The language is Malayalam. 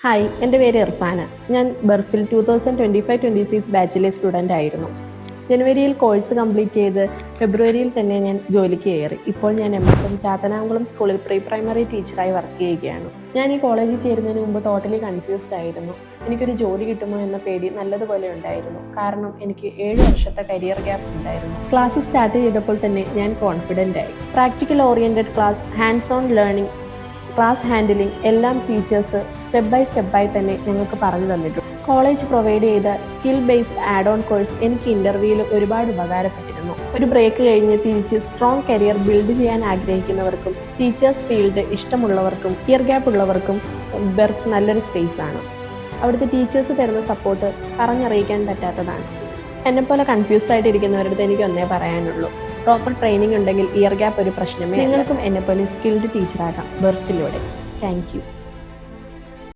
ഹായ്, എൻ്റെ പേര് ഇർഫാന. ഞാൻ ബർഫിൽ 2025-26 ബാച്ചിലെ സ്റ്റുഡൻ്റ് ആയിരുന്നു. ജനുവരിയിൽ കോഴ്സ് കംപ്ലീറ്റ് ചെയ്ത് ഫെബ്രുവരിയിൽ തന്നെ ഞാൻ ജോലിക്ക് കയറി. ഇപ്പോൾ ഞാൻ MSN ചാത്തനാകുളം സ്കൂളിൽ പ്രീ പ്രൈമറി ടീച്ചറായി വർക്ക് ചെയ്യുകയാണ്. ഞാൻ ഈ കോളേജിൽ ചേരുന്നതിന് മുമ്പ് ടോട്ടലി കൺഫ്യൂസ്ഡ് ആയിരുന്നു. എനിക്കൊരു ജോലി കിട്ടുമോ എന്ന പേടി നല്ലതുപോലെ ഉണ്ടായിരുന്നു. കാരണം എനിക്ക് 7 വർഷത്തെ കരിയർ ഗ്യാപ്പ് ഉണ്ടായിരുന്നു. ക്ലാസ് സ്റ്റാർട്ട് ചെയ്തപ്പോൾ തന്നെ ഞാൻ കോൺഫിഡൻ്റ് ആയി. Practical oriented class, hands on learning, class handling എല്ലാം ടീച്ചേഴ്സ് സ്റ്റെപ്പ് ബൈ സ്റ്റെപ്പായി തന്നെ ഞങ്ങൾക്ക് പറഞ്ഞു തന്നിട്ടുണ്ട്. കോളേജ് പ്രൊവൈഡ് ചെയ്ത skill based add on course എനിക്ക് ഇൻ്റർവ്യൂവിൽ ഒരുപാട് ഉപകാരപ്പെട്ടിരുന്നു. ഒരു ബ്രേക്ക് കഴിഞ്ഞ് തിരിച്ച് സ്ട്രോങ് കരിയർ ബിൽഡ് ചെയ്യാൻ ആഗ്രഹിക്കുന്നവർക്കും ടീച്ചേഴ്സ് ഫീൽഡ് ഇഷ്ടമുള്ളവർക്കും ഇയർ ഗ്യാപ്പ് ഉള്ളവർക്കും ബർഫ് നല്ലൊരു സ്പേസ് ആണ്. അവിടുത്തെ ടീച്ചേഴ്സ് തരുന്ന സപ്പോർട്ട് പറഞ്ഞറിയിക്കാൻ പറ്റാത്തതാണ്. എന്നെപ്പോലെ കൺഫ്യൂസ്ഡ് ആയിട്ടിരിക്കുന്നവരുടെ അടുത്ത് എനിക്ക് ഒന്നേ പറയാനുള്ളൂ, പ്രോപ്പർ ട്രെയിനിങ് ഉണ്ടെങ്കിൽ ഇയർ ഗ്യാപ്പ് ഒരു പ്രശ്നമേ. നിങ്ങൾക്കും എന്നെപ്പോലെ സ്കിൽഡ് ടീച്ചറാകാം ബർഫിലൂടെ. Thank U.